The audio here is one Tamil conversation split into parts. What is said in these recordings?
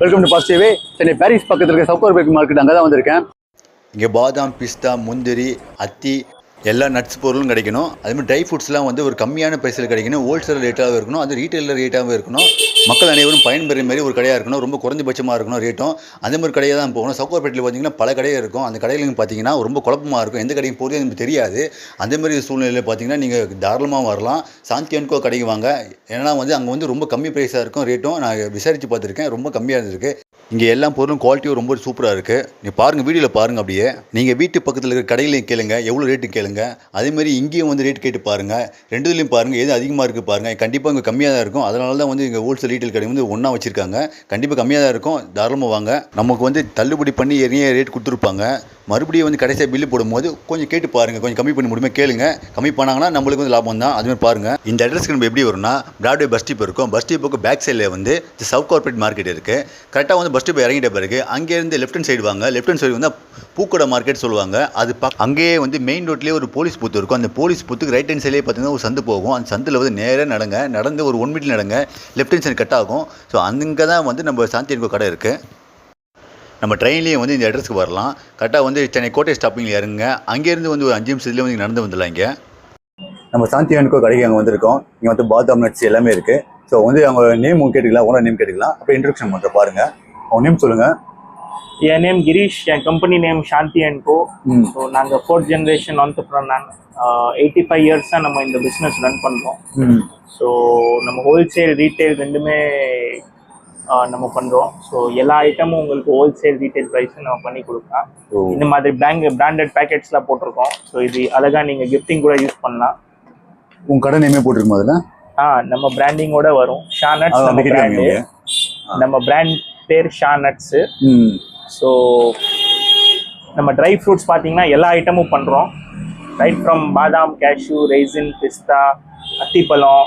வெல்கம் டு பாசிட்டிவே. சென்னை பாரிஸ் பக்கத்தில் இருக்க சவுத் கார்பரேட் மார்க்கெட் அங்கே தான் வந்திருக்கேன். இங்கே பாதாம், பிஸ்தா, முந்திரி, அத்தி எல்லா நட்ஸ் பொருளும் கிடைக்கணும். அதுமாதிரி ட்ரை ஃப்ரூட்ஸ்லாம் வந்து ஒரு கம்மியான ப்ரைஸில் கிடைக்கணும். ஹோல்சேல் ரேட்டாகவும் இருக்கணும், அது ரீட்டெயிலர் ரேட்டாகவும் இருக்கணும். மக்கள் அனைவரும் பயன்பெறும் மாதிரி ஒரு கடையாக இருக்கணும். ரொம்ப குறைஞ்சபட்சமாக இருக்கணும் ரேட்டும். அந்த மாதிரி கடையாக தான் போகணும். சவுத் கார்பரேட்டில் பார்த்தீங்கன்னா பல கடையாக இருக்கும். அந்த கடையில் பார்த்தீங்கன்னா ரொம்ப குழப்பமாக இருக்கும். எந்த கடைக்கு போகிறது எனக்கு தெரியாது. அந்த மாதிரி சூழ்நிலையில் பார்த்தீங்கன்னா நீங்கள் தாராளமாக வரலாம். சாந்தி அண்ட் கோ கடைக்கு வாங்க. ஏன்னா வந்து அங்கே வந்து ரொம்ப கம்மி ப்ரைஸாக இருக்கும். ரேட்டும் நான் விசாரித்து பார்த்துருக்கேன், ரொம்ப கம்மியாக இருந்திருக்கு. இங்கே எல்லா பொருளும் குவாலிட்டியும் ரொம்ப சூப்பராக இருக்குது. நீங்கள் பாருங்கள், வீடியோவில் பாருங்கள். அப்படியே நீங்கள் வீட்டு பக்கத்தில் இருக்கிற கடையிலையும் கேளுங்க, எவ்வளோ ரேட்டு கேளுங்க. அதேமாதிரி இங்கேயும் வந்து ரேட் கேட்டு பாருங்கள். ரெண்டுலேயும் பாருங்கள், எது அதிகமாக இருக்குது பாருங்கள். கண்டிப்பாக இங்கே கம்மியாக தான் இருக்கும். அதனால தான் வந்து இங்கே ஹோல்சேல் ரீட்டெயில் கடை வந்து ஒன்றா வச்சுருக்காங்க. கண்டிப்பாக கம்மியாக தான் இருக்கும். தாராளமாக வாங்க. நமக்கு வந்து தள்ளுபடி பண்ணி நிறைய ரேட் கொடுத்துருப்பாங்க. மறுபடியும் வந்து கடைசியாக பில்லு போடும்போது கொஞ்சம் கேட்டு பாருங்கள், கொஞ்சம் கம்மி பண்ணி முடியுமா கேளுங்க. கம்மி பண்ணாங்கன்னா நம்மளுக்கு வந்து லாபம் தான். அதுமாதிரி பாருங்கள். இந்த அட்ரஸ்க்கு நம்ம எப்படி வரும்னா, பிராட்வே பஸ் ஸ்டாப் இருக்கும். பஸ் ஸ்டாப்புக்கு பேக் சைடில் வந்து சவுத் கார்பரேட் மார்க்கெட் இருக்குது. கரெக்டாக வந்து பஸ் ஸ்டாப் இறங்கிட்ட பிறகு அங்கேருந்து லெஃப்ட் ஹேண்ட் சைடு வாங்க. லெஃப்ட் ஹேண்ட் சைடு வந்து பூக்கடை மார்க்கெட் சொல்லுவாங்க. அது அங்கேயே வந்து மெயின் ரோட்லேயே ஒரு போலீஸ் பூத்து இருக்கும். அந்த போலீஸ் பூத்துக்கு ரைட் ஹேண்ட் சைட்லேயே பார்த்தீங்கன்னா ஒரு சந்து போகும். அந்த சந்தில் வந்து நேராக நடந்து ஒரு 1 மீட்டர் நடங்க, லெஃப்ட் ஹேண்ட் சைடு கட் ஆகும். ஸோ அங்கே தான் வந்து நம்ம சாந்தி அண்ட் கோ கடை இருக்குது. நம்ம ட்ரெயின்லேயே வந்து இந்த அட்ரஸ்க்கு வரலாம். கரெக்டாக வந்து சென்னை கோட்டை ஸ்டாப்பிங்கில் இறங்குங்க. அங்கேருந்து வந்து ஒரு 5 நிமிஷத்துலேயே வந்து நடந்து வந்துடலாம். இங்கே நம்ம சாந்தி அண்ட் கோ கடைக்கு அங்கே வந்திருக்கோம். இங்கே வந்து பாதாம் நட்ஸ் எல்லாமே இருக்குது. ஸோ வந்து அவங்க நேம் கேட்டுக்கலாம், ஓனர் நேம் கேட்டுக்கலாம். அப்போ இன்ட்ரடக்ஷன் பண்ணுற பாருங்கள். அவங்க நேம் சொல்லுங்கள். என் நேம் கிரீஷ். என் company name Shanti and co. So நாங்கள் 4th ஜென்ரேஷன் ஆண்டர்ப்ரனர். 85 இயர்ஸ் தான் நம்ம இந்த பிஸ்னஸ் ரன் பண்ணுறோம். ஸோ நம்ம ஹோல்சேல் ரீட்டைல் ரெண்டுமே நம்ம பண்ணுறோம். ஸோ எல்லா ஐட்டமும் உங்களுக்கு ஹோல்சேல் ரீட்டைல் ப்ரைஸ் நம்ம பண்ணி கொடுக்கலாம். இந்த மாதிரி பிராண்டட் பேக்கெட்ஸ்லாம் போட்டிருக்கோம். ஸோ இது அழகாக நீங்கள் கிஃப்டிங் கூட யூஸ் பண்ணலாம். உங்கள் கடை நேமே போட்டிருக்கும் அதில் நம்ம பிராண்டிங்கோட வரும். ஷா நட்ஸ் நம்ம பிராண்டு. நம்ம பிராண்ட் பேர் ஷா நட்ஸு. ஸோ நம்ம ட்ரை ஃப்ரூட்ஸ் பார்த்தீங்கன்னா எல்லா ஐட்டமும் பண்ணுறோம். ரைட் ஃப்ரம் பாதாம், கேஷ்யூ, ரைசின், பிஸ்தா, அத்திப்பழம்,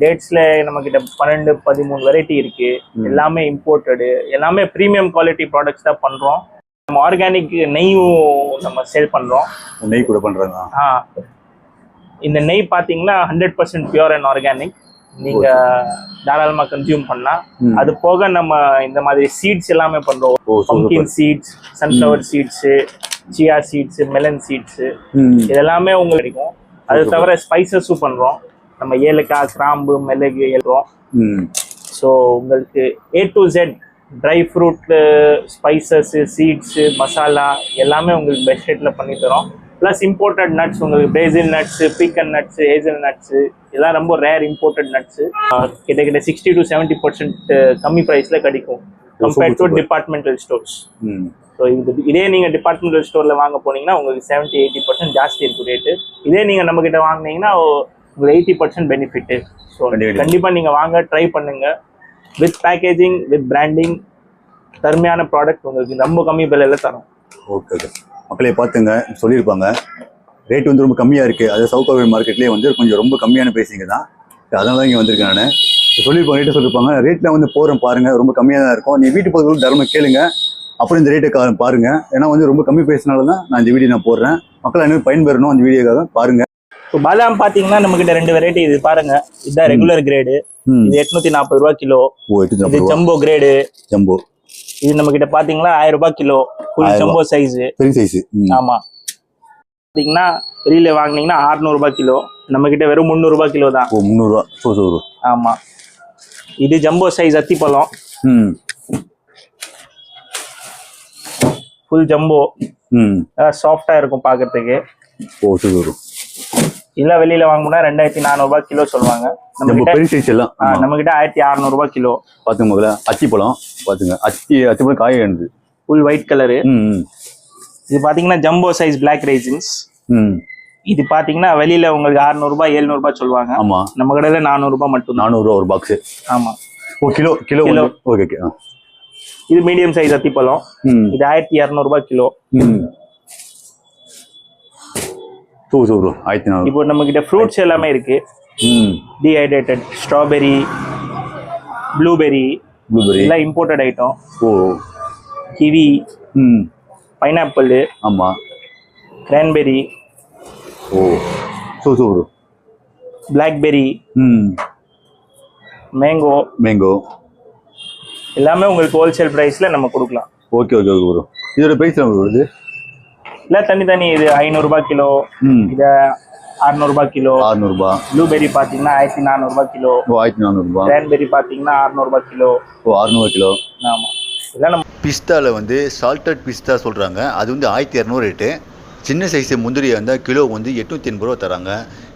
டேட்ஸில் நம்மக்கிட்ட 12-13 வெரைட்டி இருக்குது. எல்லாமே இம்போர்ட்டடு, எல்லாமே ப்ரீமியம் குவாலிட்டி ப்ராடக்ட்ஸ் தான் பண்ணுறோம். நம்ம ஆர்கானிக் நெய்யும் நம்ம சேல் பண்ணுறோம். நெய் கூட பண்ணுறாங்க. இந்த நெய் பார்த்தீங்கன்னா 100% பியூர் அண்ட் ஆர்கானிக். நீங்கள் தாராளமாக கன்சியூம் பண்ணலாம். அது போக நம்ம இந்த மாதிரி சீட்ஸ் எல்லாமே பண்ணுறோம். Pumpkin seeds, sunflower seeds, chia seeds, melon seeds, இதெல்லாமே உங்களுக்கு கிடைக்கும். அது தவிர ஸ்பைசஸும் பண்ணுறோம். நம்ம ஏலக்காய், கிராம்பு, மிளகு எழுறோம். ஸோ உங்களுக்கு A to Z dry fruit, spices, seeds, masala எல்லாமே உங்களுக்கு பெஸ்ட் ரேட்டில் பண்ணி தரோம். ப்ளஸ் இம்போர்ட்டட் நட்ஸ், உங்களுக்கு Brazil nuts, pecan nuts, hazel nuts, இதெல்லாம் ரொம்ப ரேர் இம்போர்ட்டட் நட்ஸு. கிட்டத்தட்ட 60 to 70% கம்மி ப்ரைஸில் கிடைக்கும் compared to departmental stores. So இதே நீங்கள் டிபார்ட்மெண்டல் ஸ்டோரில் வாங்க போனீங்கன்னா உங்களுக்கு 70-80% ஜாஸ்தி இருக்கும் ரேட்டு. இதே நீங்கள் நம்மக்கிட்ட வாங்கினீங்கன்னா உங்களுக்கு 80% பெனிஃபிட்டு. ஸோ கண்டிப்பாக நீங்கள் வாங்க, ட்ரை பண்ணுங்கள். வித் பேக்கேஜிங், வித் பிராண்டிங், தர்மையான ப்ராடக்ட் உங்களுக்கு ரொம்ப கம்மி விலையில் தரோம். ஓகே, மக்களே பார்த்துங்க, சொல்லியிருப்பாங்க ரேட் வந்து ரொம்ப கம்மியாக இருக்குது. அது சவுத் கார்பரேட் மார்க்கெட்லேயே வந்து கொஞ்சம் ரொம்ப கம்மியான ப்ரைஸிங்க தான். அதனால தான் இங்கே வந்திருக்கேன் நான். சொல்லியிருப்பாங்க, ரேட்டை சொல்லியிருப்பாங்க. ரேட்டில் வந்து போகிறேன் பாருங்கள், ரொம்ப கம்மியாக தான் இருக்கும். நீ வீட்டு பக்கத்தில் தரமாக கேளுங்க, அப்புறம் இந்த ரேட்டை பாருங்கள். ஏன்னா வந்து ரொம்ப கம்மி ப்ரைஸ்னால தான் நான் இந்த வீடியோ நான் போடுறேன். மக்கள் அனைவரும் பயன்பெறணும் அந்த வீடியோக்காக பாருங்கள். இப்போ பாதாம் பார்த்தீங்கன்னா நம்மகிட்ட 2 வெரைட்டி. இது பாருங்க, இதுதான் ரெகுலர் கிரேடு. இது 840 ரூபா கிலோ. இது ஜம்போ கிரேடு. ஜம்போ இது நம்ம கிட்ட பாத்தீங்கன்னா 1000 ரூபாய் கிலோ. ஃபுல் ஜம்போ சைஸ், பெரிய சைஸ். ஆமா, பாத்தீங்கன்னா வெளியில வாங்குனீங்கன்னா 600 ரூபாய் கிலோ. நம்ம கிட்ட வெறும் 300 ரூபாய் கிலோ தான். 300 ரூபா. ஆமா, இது ஜம்போ சைஸ் அத்திப்பழம். ஃபுல் ஜம்போ, சாஃப்டா இருக்கும் பாக்குறதுக்கு. இல்ல வெளியில வாங்கினா 2400 ரூபாய் கிலோ சொல்லுவாங்க. நம்ம கிட்ட 1600 ரூபாய் கிலோ. பாத்துங்க முதல்ல அத்திப்பழம் பாத்துங்க. அத்திப்பழம் காய வேணுது, ஃபுல் ஒயிட் கலரு. இது பாத்தீங்கன்னா ஜம்போ சைஸ் பிளாக் ரைசின்ஸ். இது பாத்தீங்கன்னா வெளியில உங்களுக்கு 600 ரூபாய் 700 ரூபாய் சொல்லுவாங்க. ஆமா, நம்ம கடையில 400 ரூபாய் மட்டும். 400 ரூபாய் ஒரு பாக்ஸ். ஆமா, கிலோ கிலோ. ஓகே. இது மீடியம் சைஸ் அத்திப்பழம். இது 1200 ரூபாய் கிலோ. இப்போ நம்ம கிட்ட ஃப்ரூட்ஸ் எல்லாமே இருக்கு. டீஹைட்ரேட்டட் ஸ்ட்ராபெரி, ப்ளூபெரி எல்லாம் இம்போர்ட்டட் ஐட்டம். கிவி, பைனாப்பிள், ஆமா, கிரான்பெரி, பிளாக்பெரி, மேங்கோ, எல்லாமே உங்களுக்கு ஹோல்சேல் ப்ரைஸில் நம்ம கொடுக்கலாம். Okay okay okay bro. இதோட ப்ரைஸ் எவ்வளோ வருது? இல்லை தனி இது 500 கிலோ, இது 600 கிலோ. 600. ப்ளூபெர்ரி பார்த்தீங்கன்னா 1400 கிலோ. ஓ 1400. கிரான்பெர்ரி பார்த்தீங்கன்னா 600 கிலோ. ஓ 600 கிலோ. ஆமாம். இதெல்லாம் நம்ம பிஸ்தாவில் வந்து சால்டட் பிஸ்தா சொல்கிறாங்க, அது வந்து 1200 ரேட்டு. சின்ன சைஸு முந்திரியாக இருந்தால் கிலோ வந்து 880 ரூபா தராங்க.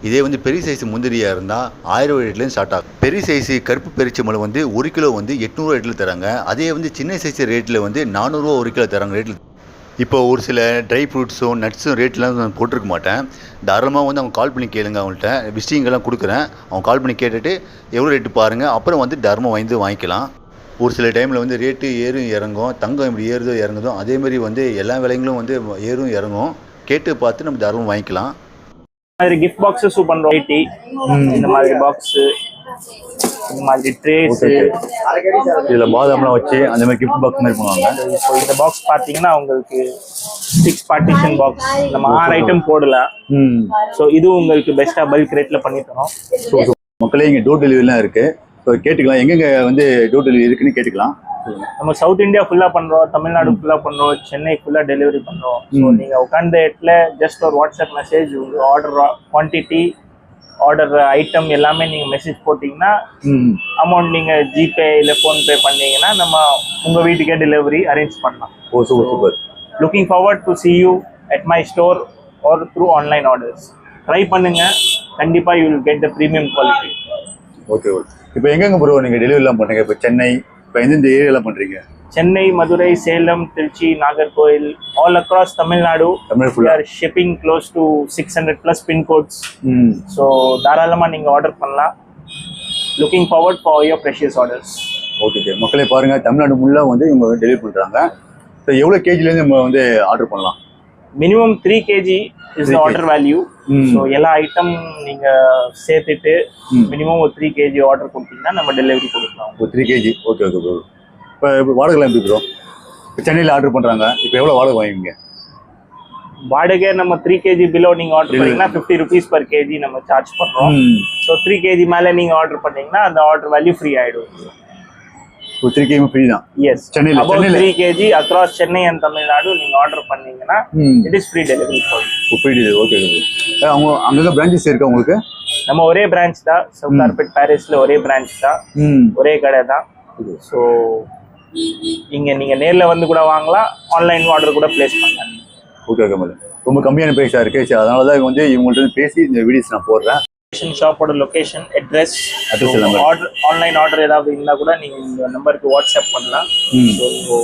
இதே வந்து பெரிய சைஸு முந்திரியாக இருந்தால் 1000 ரேட்லேருந்து ஸ்டார்ட் ஆகும். பெரிய சைஸு கருப்பு பெருச்சம்பழம் வந்து 1 கிலோ வந்து 800 ரேட்டில் தராங்க. அதே வந்து சின்ன சைஸு ரேட்டில் வந்து 400 ரூபா 1 கிலோ தராங்க ரேட்டில். இப்போ ஒரு சில ட்ரை ஃப்ரூட்ஸும் நட்ஸும் ரேட்லாம் நான் போட்டிருக்க மாட்டேன். தாராளமாக வந்து அவங்க கால் பண்ணி கேளுங்க. அவங்கள்ட்ட விசிட்டிங்கெல்லாம் கொடுக்குறேன். அவங்க கால் பண்ணி கேட்டுட்டு எவ்வளோ ரேட்டு பாருங்கள், அப்புறம் வந்து தாராளமாக வாங்கிக்கலாம். ஒரு சில டைமில் வந்து ரேட்டு ஏறும் இறங்கும். தங்கம் எப்படி ஏறுதோ இறங்குதோ அதேமாதிரி வந்து எல்லா விலைங்களும் வந்து ஏறும் இறங்கும். கேட்டு பார்த்து நம்ம தாராளமாக வாங்கிக்கலாம். மாதிரி கிஃப்ட் பாக்ஸஸும் பண்ணுறோம். இந்த மாதிரி பாக்ஸு, இந்த மாதிரி ட்ரேஸு. இதில் பாதாம்லாம் வச்சு அந்த மாதிரி கிஃப்ட் பாக்ஸ் மாதிரி பண்ணுவாங்க. இப்போ இந்த பாக்ஸ் பார்த்தீங்கன்னா உங்களுக்கு 6 பார்ட்டிஷன் பாக்ஸ். நம்ம 6 ஐட்டம் போடலாம். ஸோ இது உங்களுக்கு பெஸ்ட்டாக பல்க் ரேட்டில் பண்ணி தரோம். மக்களே இங்கே டோர் டெலிவரிலாம் இருக்குது. ஸோ கேட்டுக்கலாம், எங்கெங்கே வந்து டோர் டெலிவரி இருக்குன்னு கேட்டுக்கலாம். நம்ம சவுத் இந்தியா ஃபுல்லாக பண்ணுறோம், தமிழ்நாடு ஃபுல்லாக பண்ணுறோம், சென்னை ஃபுல்லாக டெலிவரி பண்ணுறோம். ஸோ நீங்கள் உட்காந்த இடத்துல ஜஸ்ட் ஒரு வாட்ஸ்அப் மெசேஜ், உங்கள் ஆர்டர் குவான்டிட்டி, ஆர்டர் ஐட்டம் எல்லாமே நீங்கள் மெசேஜ் போட்டிங்கன்னா அமௌண்ட் நீங்கள் ஜிபே இல்லை ஃபோன்பே பண்ணீங்கன்னா நம்ம உங்கள் வீட்டுக்கே டெலிவரி அரேஞ்ச் பண்ணலாம். Oh super super. Looking forward to see you at my store or through online orders. Try பண்ணுங்கள், கண்டிப்பாக you will get the premium quality. Okay okay. இப்போ எங்கெங்கே ப்ரோ நீங்கள் டெலிவரிலாம் பண்ணுறீங்க? இப்போ சென்னை, இப்போ எந்தெந்த ஏரியாலாம் பண்ணுறீங்க? Chennai, Madurai, Salem, Trichy, Nagercoil, all across Tamil Nadu. We are shipping close to 600+ pin codes. So தாராளமாக நீங்கள் ஆர்டர் பண்ணலாம். Looking forward for your precious orders. Okay okay. மக்களே பாருங்கள், தமிழ்நாடு ஃபுல்லாக வந்து இவங்க டெலிவரி பண்ணுறாங்க. ஸோ எவ்வளோ கேஜிலேருந்து நம்ம வந்து ஆர்டர் பண்ணலாம்? Minimum 3 kg is the order value. So எல்லா ஐட்டம் நீங்கள் சேர்த்துட்டு மினிமம் ஒரு 3 kg ஆர்டர் கொடுத்தீங்கன்னா நம்ம டெலிவரி கொடுக்கலாம். ஒரு 3 kg. Okay okay bro. இப்போ வாடகைலாம் எப்படி ப்ரோ? இப்போ சென்னையில் ஆர்டர் பண்ணுறாங்க, இப்போ எவ்வளோ வாடகை வாங்குவீங்க? வாடகை நம்ம 3 kg பிலோ நீங்கள் ஆர்டர் பண்ணீங்கன்னா 50 rupees per kg நம்ம சார்ஜ் பண்ணுறோம். ஸோ 3 kg மேலே நீங்கள் ஆர்டர் பண்ணீங்கன்னா அந்த ஆர்டர் வேல்யூ ஃப்ரீ ஆகிடும். ஒரு 3 kg ஃப்ரீ தான். எஸ், சென்னையில் 3 kg across Chennai and Tamil Nadu நீங்கள் ஆர்டர் பண்ணீங்கன்னா it is free delivery for you. Free delivery. Okay okay. அவங்க அங்கங்கே பிரான்ச்சஸ் இருக்கா உங்களுக்கு? நம்ம ஒரே பிரான்ச் தான், சவுத் கார்பெட் பாரிஸ்ல ஒரே பிரான்ச் தான், ஒரே கடை தான். ஸோ இங்கே நீங்கள் நேரில் வந்து கூட வாங்கலாம், ஆன்லைன் ஆர்டர் கூட பிளேஸ் பண்ணலாம். Okay okay madam. ரொம்ப கம்மியான ப்ரைஸாக இருக்குது. சரி, அதனால தான் வந்து இவங்கள்ட்ட பேசி இந்த வீடியோஸ் நான் போடுறேன். ஷாப்போட location, address, order, online order ஏதாவது இருந்தால் கூட நீங்கள் இந்த நம்பருக்கு வாட்ஸ்அப் பண்ணலாம். ஸோ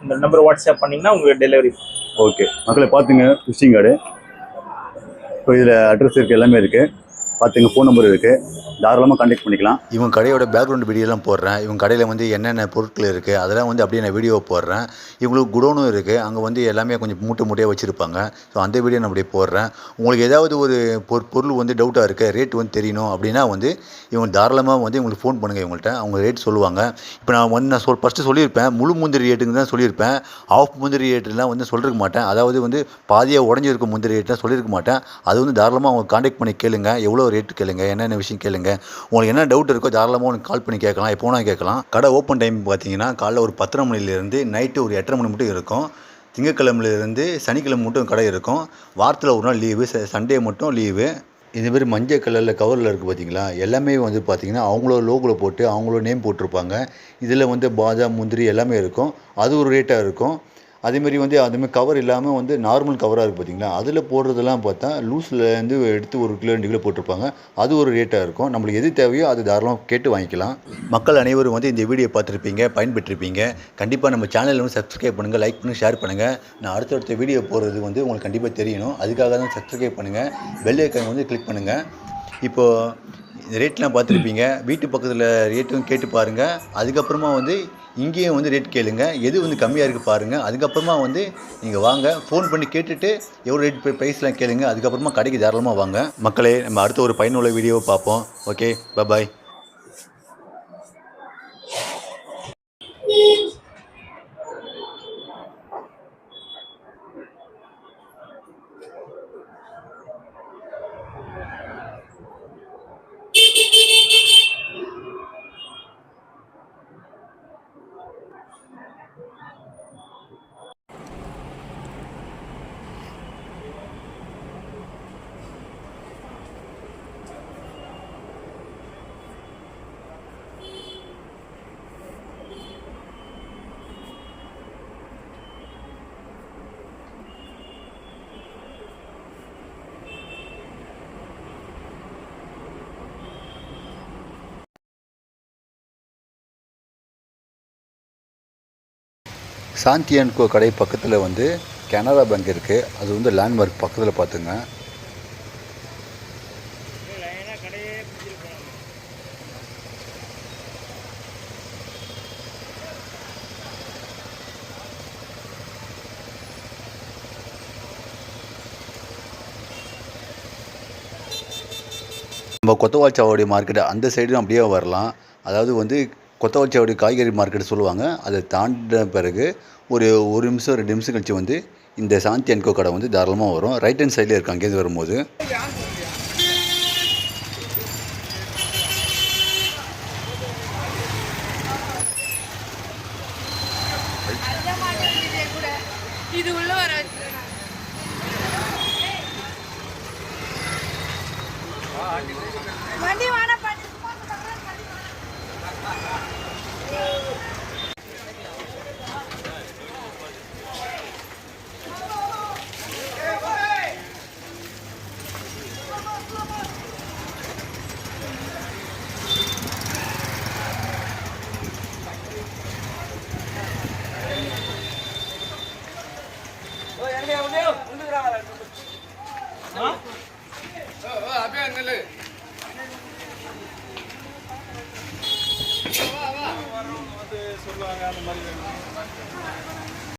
இந்த நம்பர் வாட்ஸ்அப் பண்ணிங்கன்னா உங்களுக்கு டெலிவரி. ஓகே மக்களை பார்த்துங்க, விசிட்டிங் கார்டு. ஸோ இதில் அட்ரஸ் இருக்குது, எல்லாமே இருக்குது. பார்த்துங்க, ஃபோன் நம்பர் இருக்குது, தாராளமாக கான்டாக்ட் பண்ணிக்கலாம். இவங்க கடையோட பேக்ரவுண்ட் வீடியோலாம் போடுறேன். இவங்க கடையில் வந்து என்னென்ன பொருட்கள் இருக்குது அதெல்லாம் வந்து அப்படியே நான் வீடியோ போடுறேன். இவங்களுக்கு குடோனும் இருக்குது, அங்கே வந்து எல்லாமே கொஞ்சம் மூட்டையாக வச்சுருப்பாங்க. ஸோ அந்த வீடியோ நான் அப்படியே போடுறேன். உங்களுக்கு ஏதாவது ஒரு பொருள் வந்து டவுட்டாக இருக்குது, ரேட் வந்து தெரியணும் அப்படின்னா வந்து இவங்க தாராளமாக வந்து இவங்களுக்கு ஃபோன் பண்ணுங்கள். இவங்கள்ட்ட அவங்க ரேட் சொல்லுவாங்க. இப்போ நான் ஃபஸ்ட்டு சொல்லியிருப்பேன், முழு முந்திரி ரேட்டுங்க தான் சொல்லியிருப்பேன். ஆஃப் முந்திரி ரேட்டுலாம் வந்து சொல்லிருக்க மாட்டேன். அதாவது வந்து பாதியாக உடஞ்சிருக்க முந்திரி ரேட்லாம் சொல்லியிருக்க மாட்டேன். அது வந்து தாராளமாக அவங்க கான்டாக்ட் பண்ணி கேளுங்க, எவ்வளோ ரேட்டு கேளுங்க, என்னென்ன விஷயம் கேளுங்க. உங்களுக்கு என்ன டவுட் இருக்கோ தாராளமாக உங்களுக்கு கால் பண்ணி கேட்கலாம், எப்போ வேணால் கேட்கலாம். கடை ஓப்பன் டைம் பார்த்தீங்கன்னா காலைல ஒரு 10:30 மணிலேருந்து நைட்டு ஒரு 8:30 மணி மட்டும் இருக்கும். திங்கக்கிழமையிலேருந்து சனிக்கிழமை மட்டும் கடை இருக்கும். வாரத்தில் ஒரு நாள் லீவு, சண்டே மட்டும் லீவு. இதுமாரி மஞ்சள் கலரில் கவரில் இருக்குது பார்த்தீங்களா, எல்லாமே வந்து பார்த்திங்கன்னா அவங்களோட லோகோவில் போட்டு அவங்களோட நேம் போட்டிருப்பாங்க. இதில் வந்து பாதாம், முந்திரி எல்லாமே இருக்கும். அது ஒரு ரேட்டாக இருக்கும். அதேமாரி வந்து அதுமாதிரி கவர் இல்லாமல் வந்து நார்மல் கவராக இருக்குது பார்த்தீங்களா, அதில் போடுறதெல்லாம் பார்த்தா லூஸ்லேருந்து எடுத்து 1 கிலோ 2 கிலோ போட்டிருப்பாங்க. அது ஒரு ரேட்டாக இருக்கும். நம்மளுக்கு எது தேவையோ அது தாராளமாக கேட்டு வாங்கிக்கலாம். மக்கள் அனைவரும் வந்து இந்த வீடியோ பார்த்துருப்பீங்க, பயன்பெற்றிருப்பீங்க. கண்டிப்பாக நம்ம சேனலில் வந்து சப்ஸ்கிரைப் பண்ணுங்கள், லைக் பண்ணுங்கள், ஷேர் பண்ணுங்கள். நான் அடுத்தடுத்த வீடியோ போடுறது வந்து உங்களுக்கு கண்டிப்பாக தெரியணும். அதுக்காக தான் சப்ஸ்கிரைப் பண்ணுங்கள், பெல் ஐக்கான் வந்து கிளிக் பண்ணுங்கள். இப்போது இந்த ரேட்லாம் பார்த்துருப்பீங்க, வீட்டு பக்கத்தில் ரேட்டும் கேட்டு பாருங்கள். அதுக்கப்புறமா வந்து இங்கேயும் வந்து ரேட் கேளுங்க, எது வந்து கம்மியாக இருக்குது பாருங்கள். அதுக்கப்புறமா வந்து நீங்கள் வாங்க, ஃபோன் பண்ணி கேட்டுட்டு எவ்வளோ ரேட் ப்ரைஸ்லாம் கேளுங்க. அதுக்கப்புறமா கடைக்கு தாராளமாக வாங்க. மக்களே, நம்ம அடுத்த ஒரு பயனுள்ள வீடியோவை பார்ப்போம். Okay, bye. சாந்தி அண்ட் கோ கடை பக்கத்தில் வந்து கனரா பேங்க் இருக்குது. அது வந்து லேண்ட்மார்க் பக்கத்தில் பார்த்துங்க. நம்ம கொத்தவால்சாவடி மார்க்கெட் அந்த சைடும் அப்படியே வரலாம். அதாவது வந்து கொத்தவால்சாவடி காய்கறி மார்க்கெட் சொல்லுவாங்க. அதை தாண்டின பிறகு ஒரு 1 நிமிஷம் 2 நிமிஷம் கழிச்சு வந்து இந்த சாந்தி அண்ட் கோ கடை வந்து தாராளமாக வரும். ரைட் ஹேண்ட் சைடில் இருக்கு அங்கேருந்து வரும்போது. இது உள்ள வர வண்டி வாடா சொல்லுவாங்க அந்த மாதிரி